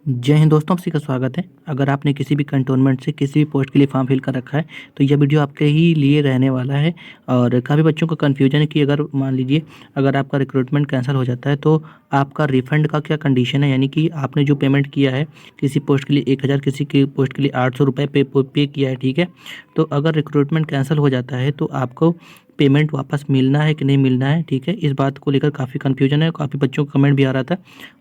जय हिंद दोस्तों, आप सभी का स्वागत है। अगर आपने किसी भी कैंटोनमेंट से किसी भी पोस्ट के लिए फॉर्म फिल कर रखा है तो यह वीडियो आपके ही लिए रहने वाला है। और काफ़ी बच्चों को कन्फ्यूजन है कि अगर मान लीजिए अगर आपका रिक्रूटमेंट कैंसिल हो जाता है तो आपका रिफ़ंड का क्या कंडीशन है, यानी कि आपने जो पेमेंट किया है किसी पोस्ट के लिए 1000, किसी की पोस्ट के लिए 800 रुपये पे किया है, ठीक है। तो अगर रिक्रूटमेंट कैंसिल हो जाता है तो आपको पेमेंट वापस मिलना है कि नहीं मिलना है, ठीक है। इस बात को लेकर काफ़ी कन्फ्यूजन है, काफ़ी बच्चों को कमेंट भी आ रहा था।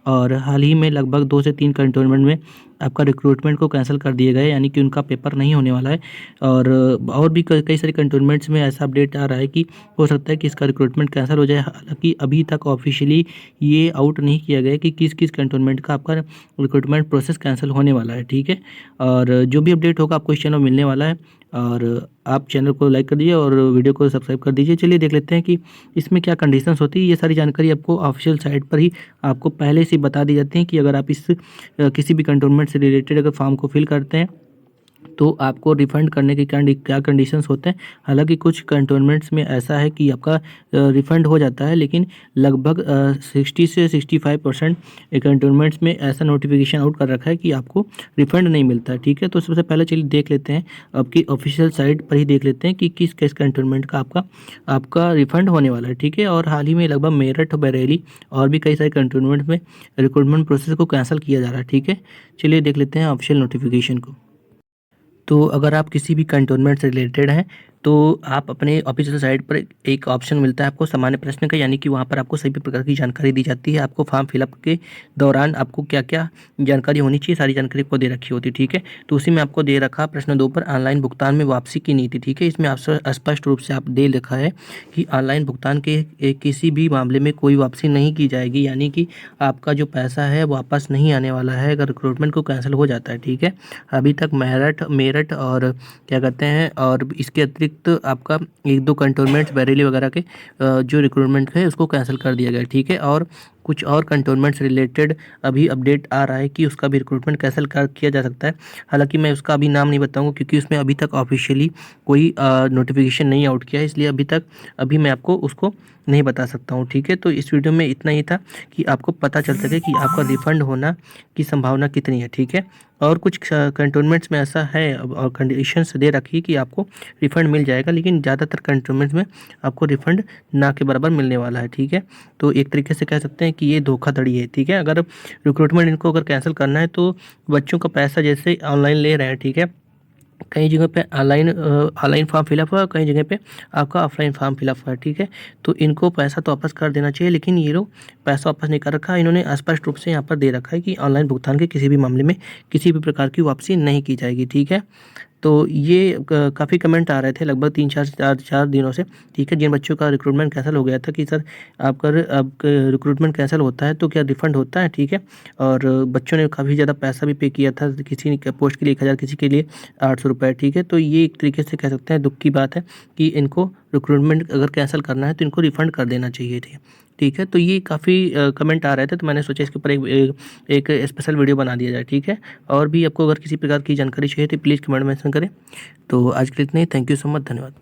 और हाल ही में लगभग 2 से 3 कैंटोनमेंट में आपका रिक्रूटमेंट को कैंसिल कर दिए गए, यानी कि उनका पेपर नहीं होने वाला है। और भी कई सारे कैंटोनमेंट्स में ऐसा अपडेट आ रहा है कि हो सकता है कि इसका रिक्रूटमेंट कैंसिल हो जाए। हालांकि अभी तक ऑफिशियली ये आउट नहीं किया गया है कि किस किस कैंटोनमेंट का आपका रिक्रूटमेंट प्रोसेस कैंसिल होने वाला है, ठीक है। और जो भी अपडेट होगा आपको इस चैनल में मिलने वाला है। और आप चैनल को लाइक कर दीजिए और वीडियो को सब्सक्राइब कर दीजिए। चलिए देख लेते हैं कि इसमें क्या कंडीशंस होती है। ये सारी जानकारी आपको ऑफिशियल साइट पर ही आपको पहले से बता दी जाती है कि अगर आप इस किसी भी कैंटोनमेंट से रिलेटेड अगर फॉर्म को फिल करते हैं तो आपको रिफ़ंड करने के क्या कंडीशंस होते हैं। हालांकि कुछ कैंटोनमेंट्स में ऐसा है कि आपका रिफ़ंड हो जाता है, लेकिन लगभग 60 से 65% कैंटोनमेंट्स में ऐसा नोटिफिकेशन आउट कर रखा है कि आपको रिफ़ंड नहीं मिलता है, ठीक है। तो सबसे पहले चलिए देख लेते हैं, आपकी ऑफिशियल साइट पर ही देख लेते हैं कि किस किस कैंटोनमेंट का आपका रिफ़ंड होने वाला है, ठीक है। और हाल ही में लगभग मेरठ, बरेली और भी कई सारे कैंटोनमेंट में रिक्रूटमेंट प्रोसेस को कैंसिल किया जा रहा है, ठीक है। चलिए देख लेते हैं ऑफिशियल नोटिफिकेशन को। तो अगर आप किसी भी कैंटोनमेंट से रिलेटेड हैं तो आप अपने ऑफिशियल साइट पर एक ऑप्शन मिलता है आपको सामान्य प्रश्न का, यानी कि वहाँ पर आपको सभी प्रकार की जानकारी दी जाती है। आपको फॉर्म फिलअप के दौरान आपको क्या क्या जानकारी होनी चाहिए, सारी जानकारी आपको दे रखी होती है, ठीक है। तो उसी में आपको दे रखा प्रश्न 2 पर ऑनलाइन भुगतान में वापसी की नीति, ठीक है। इसमें आप स्पष्ट रूप से आप दे रखा है कि ऑनलाइन भुगतान के किसी भी मामले में कोई वापसी नहीं की जाएगी, यानी कि आपका जो पैसा है वापस नहीं आने वाला है अगर रिक्रूटमेंट को कैंसिल हो जाता है, ठीक है। अभी तक मेरठ और क्या कहते हैं, और इसके अतिरिक्त आपका 1-2 कैंटोनमेंट्स बरेली वगैरह के जो रिक्रूटमेंट है उसको कैंसिल कर दिया गया, ठीक है। और कुछ और कैंटोनमेंट से रिलेटेड अभी अपडेट आ रहा है कि उसका भी रिक्रूटमेंट कैंसिल किया जा सकता है। हालांकि मैं उसका अभी नाम नहीं बताऊंगा क्योंकि उसमें अभी तक ऑफिशियली कोई नोटिफिकेशन नहीं आउट किया है, इसलिए अभी मैं आपको उसको नहीं बता सकता हूँ, ठीक है। तो इस वीडियो में इतना ही था कि आपको पता चल सके कि आपका रिफ़ंड होना की संभावना कितनी है, ठीक है। और कुछ कैंटोनमेंट्स में ऐसा है और कंडीशंस दे रखी है कि आपको रिफ़ंड मिल जाएगा, लेकिन ज़्यादातर कैंटोनमेंट्स में आपको रिफ़ंड ना के बराबर मिलने वाला है, ठीक है। तो एक तरीके से कह सकते हैं कि ये धोखाधड़ी है, ठीक है। अगर रिक्रूटमेंट इनको अगर कैंसिल करना है तो बच्चों का पैसा जैसे ऑनलाइन ले रहे हैं, ठीक है। कई जगह पे ऑनलाइन फॉर्म फिलअप हुआ, कई जगह पे आपका ऑफलाइन फॉर्म फिलअप हुआ है, ठीक है। तो इनको पैसा तो वापस कर देना चाहिए, लेकिन ये लोग पैसा वापस नहीं कर रखा। इन्होंने स्पष्ट रूप से यहाँ पर दे रखा है कि ऑनलाइन भुगतान के किसी भी मामले में किसी भी प्रकार की वापसी नहीं की जाएगी, ठीक है। तो ये काफ़ी कमेंट आ रहे थे लगभग 3-4 दिनों से, ठीक है। जिन बच्चों का रिक्रूटमेंट कैंसिल हो गया था कि सर आपका रिक्रूटमेंट कैंसिल होता है तो क्या रिफ़ंड होता है, ठीक है। और बच्चों ने काफ़ी ज़्यादा पैसा भी पे किया था, किसी ने पोस्ट के लिए 1000, किसी के लिए 800 रुपये, ठीक है। तो ये एक तरीके से कह सकते हैं दुख की बात है कि इनको रिक्रूटमेंट अगर कैंसिल करना है तो इनको रिफ़ंड कर देना चाहिए थे, ठीक है। तो ये काफ़ी कमेंट आ रहे थे, तो मैंने सोचा इसके ऊपर एक स्पेशल वीडियो बना दिया जाए, ठीक है। और भी आपको अगर किसी प्रकार की जानकारी चाहिए तो प्लीज़ कमेंट मेंशन करें। तो आज के लिए इतना ही। थैंक यू सो मच, धन्यवाद।